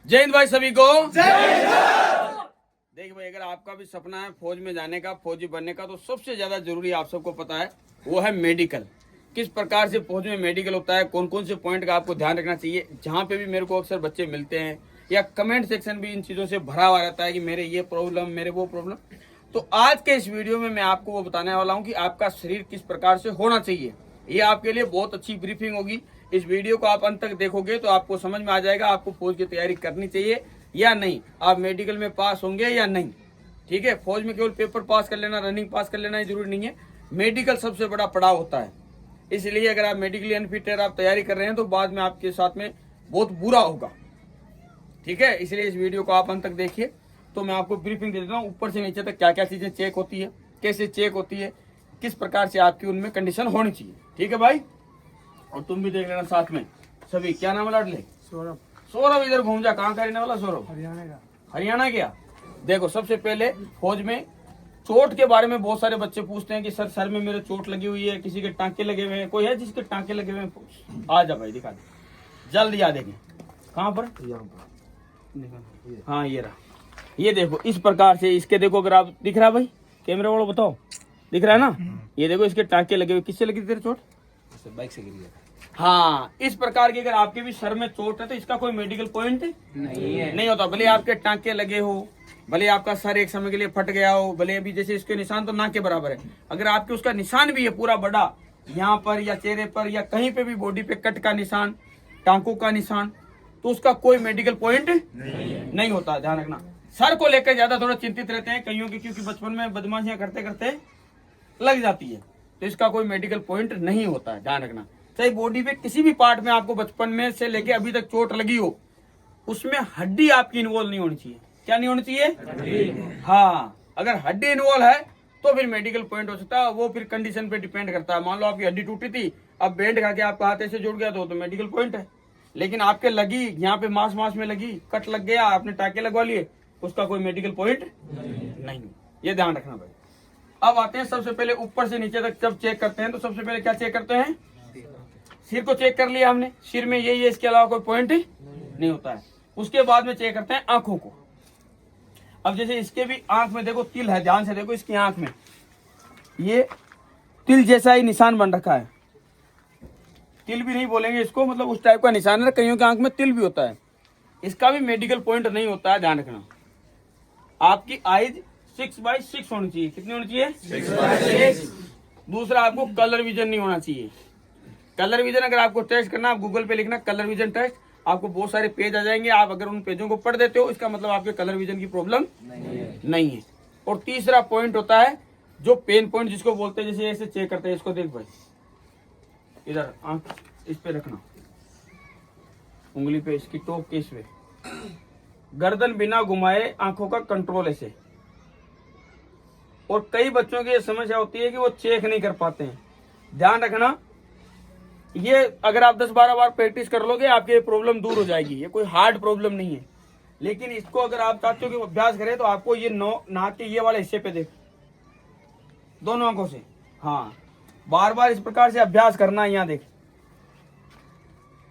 जय हिंद भाई सभी को। देखिए भाई, अगर आपका भी सपना है फौज में जाने का, फौजी बनने का, तो सबसे ज्यादा जरूरी आप सबको पता है वो है मेडिकल। किस प्रकार से फौज में मेडिकल होता है, कौन कौन से पॉइंट का आपको ध्यान रखना चाहिए। जहाँ पे भी मेरे को अक्सर बच्चे मिलते हैं या कमेंट सेक्शन भी इन चीजों से भरा हुआ रहता है कि मेरे ये प्रॉब्लम, मेरे वो प्रॉब्लम। तो आज के इस वीडियो में मैं आपको वो बताने वाला हूँ कि आपका शरीर किस प्रकार से होना चाहिए। ये आपके लिए बहुत अच्छी ब्रीफिंग होगी। इस वीडियो को आप अंत तक देखोगे तो आपको समझ में आ जाएगा आपको फौज की तैयारी करनी चाहिए या नहीं, आप मेडिकल में पास होंगे या नहीं। ठीक है, फौज में केवल पेपर पास कर लेना, रनिंग पास कर लेना जरूरी नहीं है। मेडिकल सबसे बड़ा पड़ाव होता है। इसलिए अगर आप मेडिकली अनफिट है, आप तैयारी कर रहे हैं, तो बाद में आपके साथ में बहुत बुरा होगा। ठीक है, इसलिए इस वीडियो को आप अंत तक देखिए। तो मैं आपको ब्रीफिंग दे देता हूँ ऊपर से नीचे तक क्या क्या चीजें चेक होती है, कैसे चेक होती है, किस प्रकार से आपकी उनमें कंडीशन होनी चाहिए। ठीक है भाई, और तुम भी देख लेना साथ में सभी। क्या नाम है लाडले? सौरभ। सौरभ इधर घूम जा। कहाँ का रहने वाला सौरभ? हरियाणा का। हरियाणा गया। देखो, सबसे पहले फौज में चोट के बारे में बहुत सारे बच्चे पूछते हैं कि सर में मेरे चोट लगी हुई है, किसी के टांके लगे हुए हैं। कोई है जिसके टांके लगे हुए हैं? आ जा भाई, दिखा दे जल्दी। आ देंगे कहाँ पर? हाँ ये रहा। ये देखो इस प्रकार से इसके देखो, अगर आप दिख रहा है भाई, कैमरे वालों बताओ, दिख रहा है ना? ये देखो इसके टांके लगे हुए। किससे लगी थी तेरी चोट? बाइक से गिर गया। हाँ, इस प्रकार की अगर आपके भी सर में चोट है तो इसका कोई मेडिकल पॉइंट नहीं होता। भले आपके टांके लगे हो, भले आपका सर एक समय के लिए फट गया हो, भले अभी जैसे इसके निशान तो ना के बराबर है, अगर आपके उसका निशान भी है पूरा बड़ा यहाँ पर या चेहरे पर या कहीं पे भी बॉडी पे कट का निशान, टांकों का निशान, तो उसका कोई मेडिकल पॉइंट नहीं होता। ध्यान रखना। सर को लेकर ज्यादा थोड़ा चिंतित रहते हैं कईयों की, क्योंकि बचपन में बदमाशियां करते करते लग जाती है, तो इसका कोई मेडिकल पॉइंट नहीं होता है। ध्यान रखना। चाहे बॉडी पे किसी भी पार्ट में आपको बचपन में से लेके अभी तक चोट लगी हो, उसमें हड्डी आपकी इन्वॉल्व नहीं होनी चाहिए। क्या नहीं होनी चाहिए? हाँ, अगर हड्डी इन्वॉल्व है तो फिर मेडिकल पॉइंट हो सकता है। वो फिर कंडीशन पे डिपेंड करता है। मान लो आपकी हड्डी टूटी थी, अब बैंड खा के आपका हाथ ऐसे जुड़ गया तो मेडिकल पॉइंट है। लेकिन आपके लगी यहाँ पे मांस में लगी, कट लग गया, आपने टाके लगवा लिए, उसका कोई मेडिकल पॉइंट नहीं। ये ध्यान रखना भाई। अब आते हैं सबसे पहले ऊपर से नीचे तक जब चेक करते हैं तो सबसे पहले क्या चेक करते हैं? सिर को चेक कर लिया हमने, सिर में यही है, इसके अलावा कोई पॉइंट नहीं होता है। उसके बाद में चेक करते हैं आंखों को। अब जैसे इसके भी आंख में देखो तिल है, ध्यान से देखो इसकी आंख में ये तिल जैसा ही निशान बन रखा है। तिल भी नहीं बोलेंगे इसको, मतलब उस टाइप का निशान है। कईयों की आंख में तिल भी होता है, इसका भी मेडिकल पॉइंट नहीं होता है। ध्यान रखना। आपकी आइज 6/6 होनी चाहिए। कितनी होनी चाहिए? 6/6। दूसरा, आपको कलर विजन नहीं होना चाहिए। कलर विजन अगर आपको टेस्ट करना, आप गूगल पे लिखना कलर विजन टेस्ट, आपको बहुत सारे पेज आ जाएंगे। आप अगर उन पेजों को पढ़ देते हो, इसका मतलब आपके कलर विजन की प्रॉब्लम नहीं है। और तीसरा पॉइंट होता है जो पेन पॉइंट जिसको बोलते हैं, जैसे ऐसे चेक करते हैं। इसको देख भाई, इधर आंख इस पे रखना, उंगली पे, इसकी टोक के इस पे, गर्दन बिना घुमाए, आंखों का कंट्रोल ऐसे। और कई बच्चों की ये समस्या होती है कि वो चेक नहीं कर पाते हैं। ध्यान रखना, ये अगर आप 10-12 बार प्रैक्टिस कर लोगे आपकी ये प्रॉब्लम दूर हो जाएगी। ये कोई हार्ड प्रॉब्लम नहीं है। लेकिन इसको अगर आप चाहते हो कि अभ्यास करें तो आपको ये नाक के ये वाले हिस्से पे देख, दोनों आंखों से, हाँ, बार बार इस प्रकार से अभ्यास करना। यहाँ देख,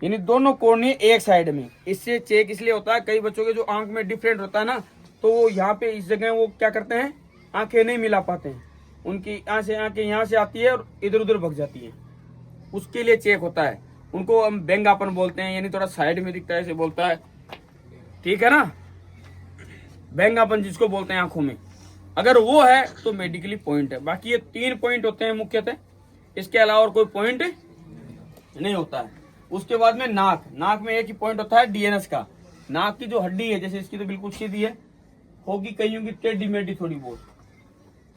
यानी दोनों कोने एक साइड में। इससे चेक इसलिए होता है, कई बच्चों के जो आंख में डिफरेंट होता है ना, तो वो यहाँ पे इस जगह वो क्या करते हैं, आंखें नहीं मिला पाते हैं। उनकी आंखें यहाँ से आती है और इधर उधर भग जाती है। उसके लिए चेक होता है। उनको हम बेंगापन बोलते हैं, यानी थोड़ा साइड में दिखता है, ऐसे बोलता है। ठीक है ना, बेंगापन जिसको बोलते हैं आंखों में, अगर वो है तो मेडिकली पॉइंट है। बाकी ये 3 पॉइंट होते हैं मुख्यतः, इसके अलावा और कोई पॉइंट नहीं होता है। उसके बाद में नाक में एक ही पॉइंट होता है, डीएनएस का। नाक की जो हड्डी है, जैसे इसकी तो बिल्कुल सीधी है, होगी कईयों की टेढ़ी मेढ़ी थोड़ी बहुत,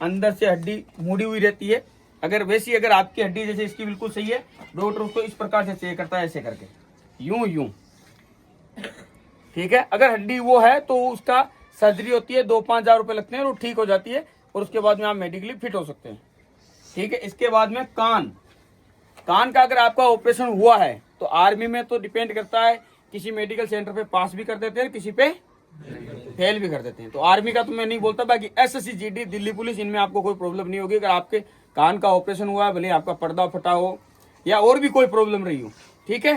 अंदर से हड्डी मुड़ी हुई रहती है। अगर आपकी हड्डी जैसे इसकी बिल्कुल सही है, डॉक्टर उसको इस प्रकार से चेक करता है, ऐसे करके, यूं। ठीक है, अगर हड्डी वो है तो उसका सर्जरी होती है, 2-5 हजार रुपए लगते हैं और वो ठीक हो जाती है। और उसके बाद में आप मेडिकली फिट हो सकते हैं। ठीक है, इसके बाद में कान का अगर आपका ऑपरेशन हुआ है तो आर्मी में तो डिपेंड करता है, किसी मेडिकल सेंटर पे पास भी कर देते हैं, किसी पे फेल भी कर देते हैं। तो आर्मी का तो मैं नहीं बोलता, बाकी एसएससी, जीडी, दिल्ली पुलिस, इनमें आपको कोई प्रॉब्लम नहीं होगी। अगर आपके कान का ऑपरेशन हुआ है, भले आपका पर्दा फटा हो या और भी कोई प्रॉब्लम रही हो, ठीक है,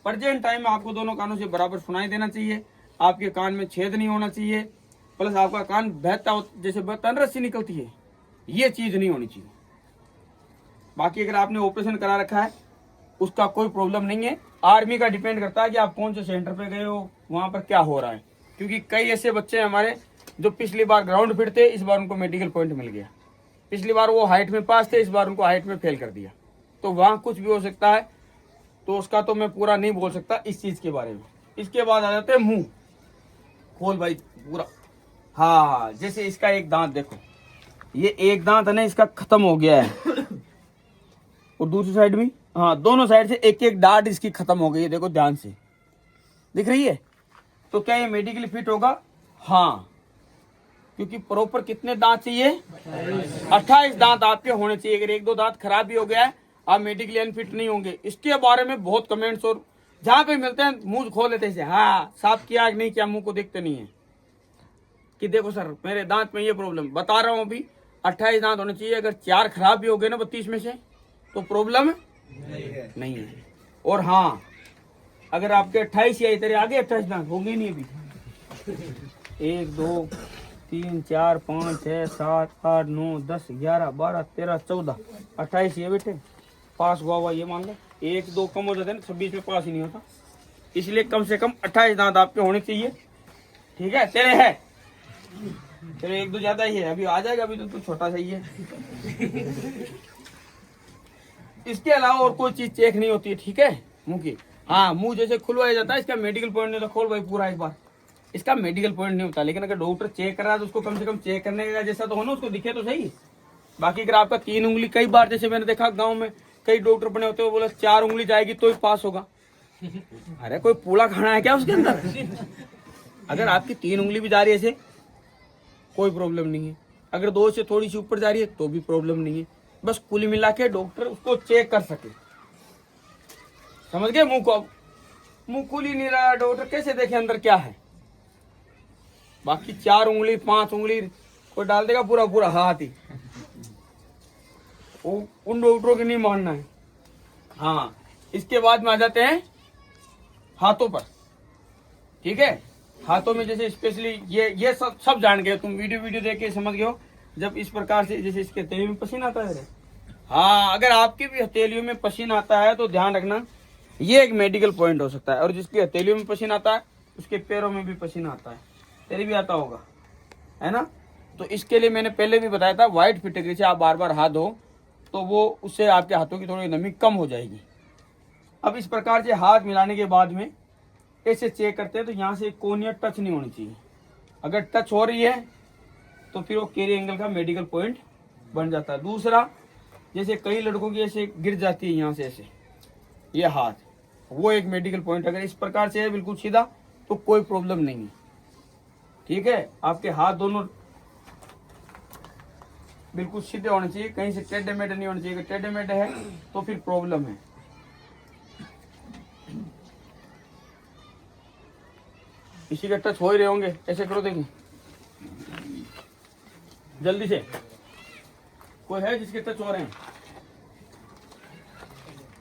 प्रेजेंट टाइम में आपको दोनों कानों से बराबर सुनाई देना चाहिए। आपके कान में छेद नहीं होना चाहिए, प्लस आपका कान बहता जैसे बहता रस्सी निकलती है, ये चीज नहीं होनी चाहिए। बाकी अगर आपने ऑपरेशन करा रखा है उसका कोई प्रॉब्लम नहीं है। आर्मी का डिपेंड करता है कि आप कौन से सेंटर पे गए हो, वहां पर क्या हो रहा है, क्योंकि कई ऐसे बच्चे हमारे जो पिछली बार ग्राउंड फिट थे, इस बार उनको मेडिकल पॉइंट मिल गया। पिछली बार वो हाइट में पास थे, इस बार उनको हाइट में फेल कर दिया। तो वहां कुछ भी हो सकता है, तो उसका तो मैं पूरा नहीं बोल सकता इस चीज के बारे में। इसके बाद आ जाते हैं मुंह। खोल भाई पूरा। हाँ, जैसे इसका एक दांत देखो, ये एक दांत है ना, इसका खत्म हो गया है, और दूसरी साइड भी, हाँ दोनों साइड से एक एक डांट इसकी खत्म हो गई है। देखो ध्यान से दिख रही है। तो क्या ये मेडिकली फिट होगा? हाँ, क्योंकि प्रॉपर कितने दांत चाहिए? 28 दांत आपके होने चाहिए। अगर एक दो दांत खराब भी हो गया है, आप मेडिकली अनफिट नहीं होंगे। इसके बारे में बहुत कमेंट्स और जहां पे मिलते हैं मुंह खोल लेते हैं, हाँ साफ किया नहीं किया, मुंह को देखते नहीं है कि देखो सर मेरे दांत में ये प्रॉब्लम। बता रहा हूं अभी 28 दांत होने चाहिए। अगर 4 खराब भी हो गए ना 32 में से, तो प्रॉब्लम नहीं है। और हाँ, अगर आपके 28 या इधर आगे 28 दांत होंगे नहीं अभी, 1 2 3 4 5 6 7 8 9 10 11 12 13 14 28 ये बेटे पास हुआ ये मान लो। 1 2 कम हो जाते हैं, 26 में पास ही नहीं होता। इसलिए कम से कम 28 दांत आपके होने चाहिए। ठीक है, तेरे है, तेरे 1 2 ज्यादा ही है, अभी आ जाएगा, अभी तो तू छोटा सा ही है। इसके अलावा और कोई चीज चेक नहीं होती है। ठीक है, मुंह की, हाँ मुंह जैसे खुलवाया जाता है, इसका मेडिकल पॉइंट नहीं। तो खोल भाई पूरा एक बार, इसका मेडिकल पॉइंट नहीं होता। लेकिन अगर डॉक्टर चेक कर रहा है तो उसको कम से कम चेक करने का जैसा तो हो ना, उसको दिखे तो सही। बाकी अगर आपका 3 उंगली, कई बार जैसे मैंने देखा गांव में कई डॉक्टर बने होते हैं, वो बोला 4 उंगली जाएगी तो ही पास होगा। अरे कोई पूला खाना है क्या उसके अंदर? अगर आपकी 3 उंगली भी जा रही है ऐसे, कोई प्रॉब्लम नहीं है। अगर 2 से थोड़ी सी ऊपर जा रही है तो भी प्रॉब्लम नहीं है। बस कुल मिला के डॉक्टर उसको चेक कर सके। समझ गए? मुंह को, मुंह खुल ही नहीं रहा, डॉक्टर कैसे देखे अंदर क्या है? बाकी 4 उंगली 5 उंगली कोई डाल देगा पूरा पूरा हाथ ही, उन डॉक्टरों की नहीं मानना है। हाँ, इसके बाद में आ जाते हैं हाथों पर। ठीक है, हाथों में जैसे स्पेशली ये सब जान गए तुम, वीडियो देख के समझ गए हो। जब इस प्रकार से जैसे इसके हथेलियों में पसीना आता है, हाँ अगर आपकी भी हथेलियों में पसीना आता है तो ध्यान रखना, ये एक मेडिकल पॉइंट हो सकता है। और जिसकी हथेलियों में पसीना आता है उसके पैरों में भी पसीना आता है, तेरे भी आता होगा, है ना? तो इसके लिए मैंने पहले भी बताया था, व्हाइट फिटकरी से आप बार बार हाथ धो तो वो उससे आपके हाथों की थोड़ी नमी कम हो जाएगी। अब इस प्रकार से हाथ मिलाने के बाद में ऐसे चेक करते हैं, तो यहाँ से कोनिया टच नहीं होनी चाहिए। अगर टच हो रही है तो फिर वो केरी एंगल का मेडिकल पॉइंट बन जाता है। दूसरा, जैसे कई लड़कों की ऐसे गिर जाती है यहाँ से ऐसे, ये हाथ, वो एक मेडिकल पॉइंट। अगर इस प्रकार से है बिल्कुल सीधा तो कोई प्रॉब्लम नहीं है। ठीक है, आपके हाथ दोनों बिल्कुल सीधे होने चाहिए, कहीं से टेढ़े मेढ़े नहीं होने चाहिए। अगर टेढ़े मेढ़े है तो फिर प्रॉब्लम है। इसी के टच हो ही रहे होंगे, ऐसे करो देखिए जल्दी से, कोई है जिसके टच हो रहे हैं?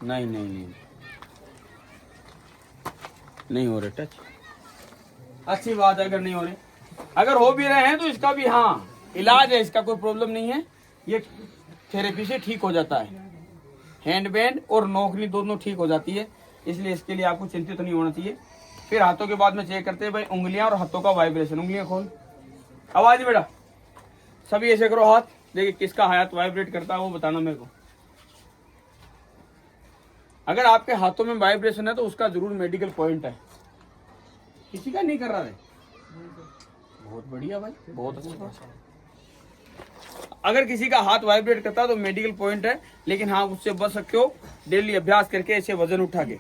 नहीं नहीं नहीं नहीं हो रहे टच, अच्छी बात है। अगर नहीं हो रहे, अगर हो भी रहे हैं तो इसका भी हाँ इलाज है, इसका कोई प्रॉब्लम नहीं है। ये थेरेपी से ठीक हो जाता है, हैंड बैंड और नौकरी दोनों ठीक हो जाती है। इसलिए इसके लिए आपको चिंतित नहीं होना चाहिए। फिर हाथों के बाद में चेक करते हैं भाई उंगलियां और हाथों का वाइब्रेशन। उंगलियां खोल, आवाज बेटा, सभी ऐसे करो हाथ, देखिए किसका हाथ वाइब्रेट करता है वो बताना मेरे को। अगर आपके हाथों में वाइब्रेशन है तो उसका जरूर मेडिकल पॉइंट है। किसी का नहीं कर रहा है, बहुत बढ़िया भाई, बहुत अच्छा। अगर किसी का हाथ वाइब्रेट करता है तो मेडिकल पॉइंट है। लेकिन हाँ, उससे बच सकते हो डेली अभ्यास करके, ऐसे वजन उठा के,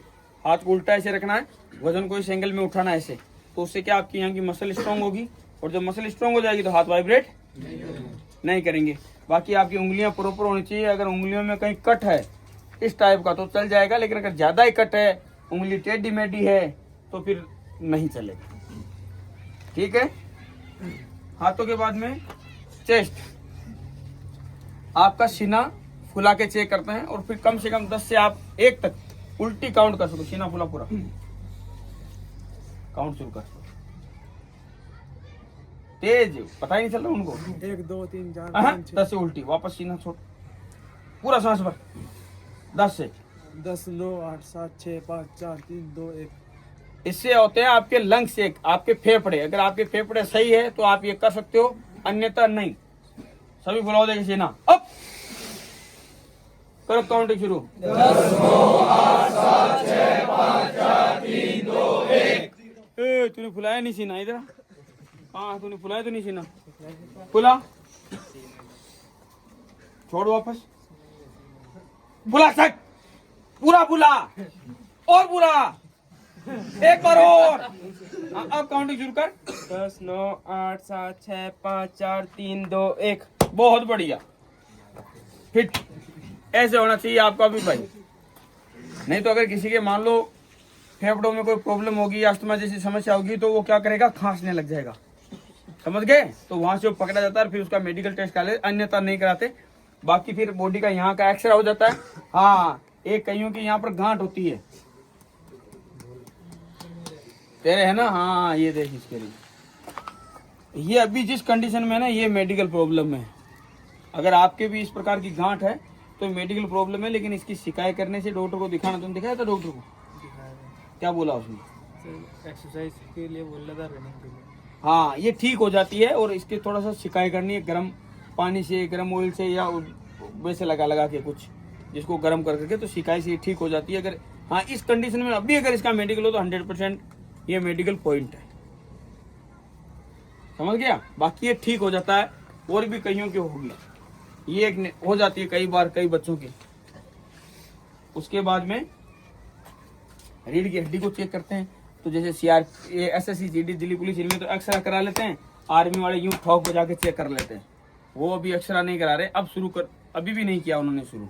हाथ को उल्टा ऐसे रखना है, वजन को इस एंगल में उठाना है ऐसे। तो उससे क्या आपकी यहाँ की मसल स्ट्रांग होगी, और जब मसल स्ट्रांग हो जाएगी तो हाथ वाइब्रेट नहीं करेंगे। बाकी आपकी उंगलियां प्रॉपर होनी चाहिए। अगर उंगलियों में कहीं कट है इस टाइप का तो चल जाएगा, लेकिन अगर ज्यादा ही कट है, उंगली टेढ़ी मेढ़ी है, तो फिर नहीं चलेगा। ठीक है, हाथों के बाद में चेस्ट, आपका सीना फुला के चेक करते हैं, और फिर कम से कम 10 से आप 1 तक उल्टी काउंट कर सको। सीना फुला पूरा काउंट शुरू कर सको। तेज, पता ही नहीं चल रहा उनको। 1 2 3 4 हाँ, 5 6 10 से उल्टी, वापस सीना छोड़, पूरा सांस भर, 10 से 10 9 8 7 6 5 4 3 2 1। इससे होते हैं आपके लंग्स, एक आपके फेफड़े। अगर आपके फेफड़े सही है तो आप ये कर सकते हो, अन्यथा नहीं। सभी बुलाओ देखे सीना, अब करो काउंटिंग शुरू। 10 9 8 7 6 5 4 3 2 1। तूने फुलाया नहीं सीना इधर। हाँ तूने फुलाया तो नहीं सीना, फुला, छोड़ वापस, फुला सक, पूरा फुला और पूरा, एक बार और। अब काउंटिंग शुरू कर। 10 9 8 7 6 5 4 3 2 1। बहुत बढ़िया, फिट ऐसे होना चाहिए आपका भी भाई। नहीं तो अगर किसी के मान लो फेफड़ों में कोई प्रॉब्लम होगी, अस्थमा जैसी समस्या होगी, तो वो क्या करेगा, खांसने लग जाएगा, समझ गए। तो वहां से वो पकड़ा जाता है, फिर उसका मेडिकल टेस्ट करा ले, अन्यथा नहीं कराते। बाकी फिर बॉडी का यहाँ का एक्सरे हो जाता है। हाँ, एक कईयों की यहाँ पर गांठ होती है, तेरे है ना, हाँ ये देख, इसके लिए ये अभी जिस कंडीशन में है ना, ये मेडिकल प्रॉब्लम है। अगर आपके भी इस प्रकार की गांठ है तो मेडिकल प्रॉब्लम है, लेकिन इसकी शिकायत करने से डॉक्टर को दिखाना। तुम दिखाया था डॉक्टर को, क्या बोला उसने? एक्सरसाइज के लिए बोल रहा था, रनिंग के लिए। हाँ, ये ठीक हो जाती है, और इसकी थोड़ा सा शिकायत करनी है, गर्म पानी से, गर्म ऑयल से, या वैसे लगा के कुछ जिसको गर्म करके, तो शिकायत से ये ठीक हो जाती है। अगर हाँ इस कंडीशन में अभी अगर इसका मेडिकल हो तो 100% ये मेडिकल पॉइंट है, समझ गया। बाकी ये ठीक हो जाता है, और भी कईयों की होगी, ये एक हो जाती है कई बार कई बच्चों की। उसके बाद में रीढ़ की हड्डी को चेक करते हैं, तो जैसे SSC GD दिल्ली पुलिस, इनमें तो एक्सरा करा लेते हैं। आर्मी वाले यूं ठोक बजा के चेक कर लेते हैं, वो अभी एक्सरा नहीं करा रहे। अब शुरू कर, अभी भी नहीं किया उन्होंने शुरू,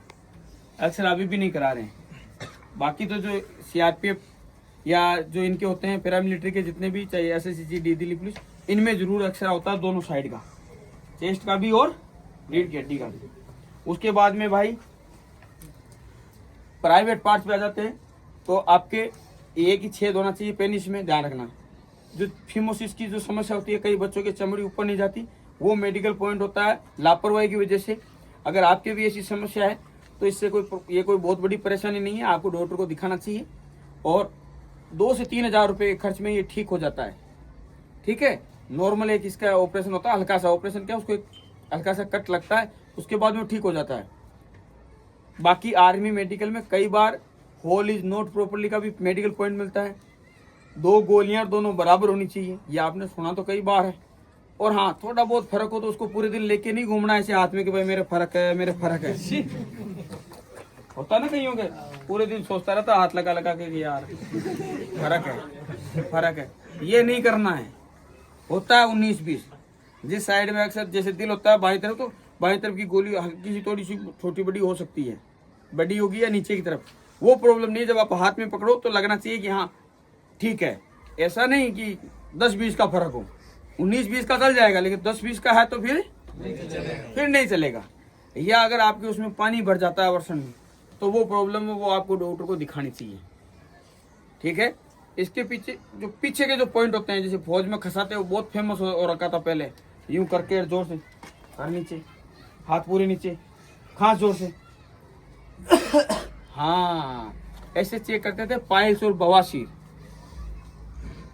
एक्सरा अभी भी नहीं करा रहे हैं। बाकी तो जो CRPF या जो इनके होते हैं पैरामिलिट्री के जितने भी, चाहे SSC GD दिल्ली पुलिस, इनमें जरूर एक्सरा होता है, दोनों साइड का, चेस्ट का भी और रीढ़ की हड्डी का भी। उसके बाद में भाई प्राइवेट पार्ट्स पे आ जाते हैं, तो आपके एक ही छेद होना चाहिए पेनिस में, ध्यान रखना। जो फिमोसिस की जो समस्या होती है, कई बच्चों की चमड़ी ऊपर नहीं जाती, वो मेडिकल पॉइंट होता है लापरवाही की वजह से। अगर आपके भी ऐसी समस्या है तो इससे कोई बहुत बड़ी परेशानी नहीं है, आपको डॉक्टर को दिखाना चाहिए, और 2 से 3 हजार रुपये के खर्च में ये ठीक हो जाता है, ठीक है। नॉर्मल एक इसका ऑपरेशन होता है, हल्का सा ऑपरेशन, क्या उसको एक हल्का सा कट लगता है, उसके बाद में ठीक हो जाता है। बाकी आर्मी मेडिकल में कई बार होल इज नॉट प्रॉपरली का भी मेडिकल पॉइंट मिलता है। 2 गोलियां दोनों बराबर होनी चाहिए, ये आपने सुना तो कई बार है। और हाँ, थोड़ा बहुत फर्क हो तो उसको पूरे दिन लेके नहीं घूमना ऐसे हाथ में कि भाई मेरे फर्क है, मेरे फर्क है। होता ना कईयों के, पूरे दिन सोचता रहता हाथ लगा लगा के यार फर्क है, फर्क है, ये नहीं करना है। होता है 19-20, जिस साइड में अक्सर जैसे दिल होता है बाईं तरफ, तो बाईं तरफ की गोली हल्की सी थोड़ी सी छोटी बड़ी हो सकती है, बड़ी होगी या नीचे की तरफ, वो प्रॉब्लम नहीं है। जब आप हाथ में पकड़ो तो लगना चाहिए कि हाँ ठीक है, ऐसा नहीं कि 10-20 का फर्क हो। 19-20 का चल जाएगा, लेकिन 10-20 का है तो फिर नहीं चलेगा। या अगर आपके उसमें पानी भर जाता है वर्षण में, तो वो प्रॉब्लम है, वो आपको डॉक्टर को दिखानी चाहिए, ठीक है। इसके पीछे के जो पॉइंट होते हैं, जैसे फौज में खसाते हैं, वो बहुत फेमस हो रखा था पहले, यूं करके जोर से, और नीचे हाथ पूरे नीचे, खास जोर से, हाँ ऐसे चेक करते थे पाइल्स और बवासीर,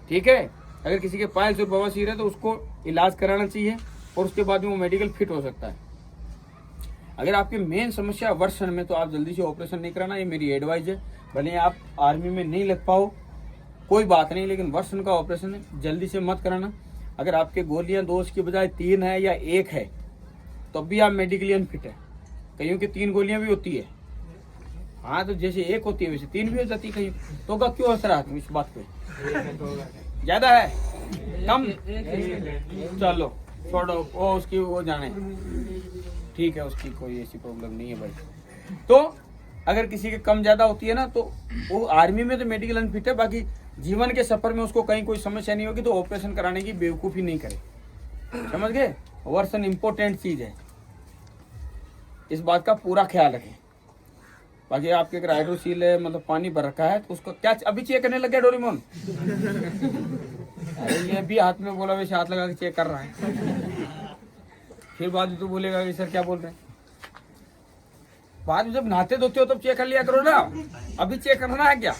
ठीक है। अगर किसी के पाइल्स और बवासीर है तो उसको इलाज कराना चाहिए, और उसके बाद में वो मेडिकल फिट हो सकता है। अगर आपकी मेन समस्या वर्षण में, तो आप जल्दी से ऑपरेशन नहीं कराना, ये मेरी एडवाइस है। भले आप आर्मी में नहीं लग पाओ कोई बात नहीं, लेकिन वर्षण का ऑपरेशन जल्दी से मत कराना। अगर आपके गोलियां 2 की बजाय 3 है या 1 है, तो भी आप मेडिकली अनफिट है। कईयों की 3 गोलियां भी होती है, हाँ तो जैसे 1 होती है वैसे 3 भी हो जाती है कहीं, तो का क्यों असर आता है इस बात पे? ज्यादा है कम, चलो छोड़ो, वो उसकी वो जाने, ठीक है, उसकी कोई ऐसी प्रॉब्लम नहीं है भाई। तो अगर किसी के कम ज्यादा होती है ना, तो वो आर्मी में तो मेडिकल अनफिट है, बाकी जीवन के सफर में उसको कहीं कोई समस्या नहीं होगी तो ऑपरेशन कराने की बेवकूफ़ी नहीं करे, समझ गए। वर्षण इंपॉर्टेंट चीज है, इस बात का पूरा ख्याल रखें। बाकी आपके अगर हाइड्रोसील है, मतलब पानी भर रखा है, तो उसको क्या अभी चेक करने लगे डोरेमोन? अरे ये भी हाथ में बोला वैसे हाथ लगा के चेक कर रहा है। फिर बाद में तू बोलेगा कि सर क्या बोल रहे हैं। बाद में जब नहाते धोते हो तब चेक कर लिया करो ना, अभी चेक करना है क्या?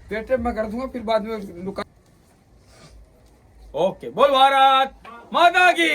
पेट में कर दूंगा फिर बाद में दुकान। ओके, बोल भारत माता की।